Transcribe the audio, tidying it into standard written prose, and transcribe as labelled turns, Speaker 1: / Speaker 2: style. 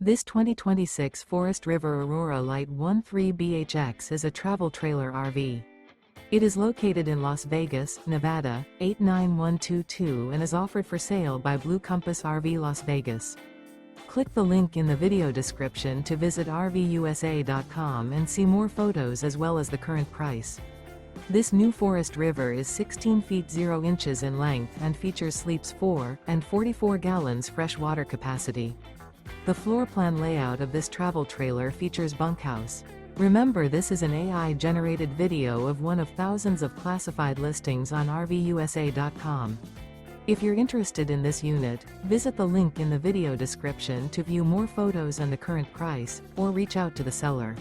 Speaker 1: This 2026 Forest River Aurora Light 13BHX is a travel trailer RV. It is located in Las Vegas, Nevada, 89122 and is offered for sale by Blue Compass RV Las Vegas. Click the link in the video description to visit RVUSA.com and see more photos as well as the current price. This new Forest River is 16 feet 0 inches in length and features sleeps 4 and 44 gallons fresh water capacity. The floor plan layout of this travel trailer features bunkhouse. Remember, this is an AI-generated video of one of thousands of classified listings on RVUSA.com. If you're interested in this unit, visit the link in the video description to view more photos and the current price, or reach out to the seller.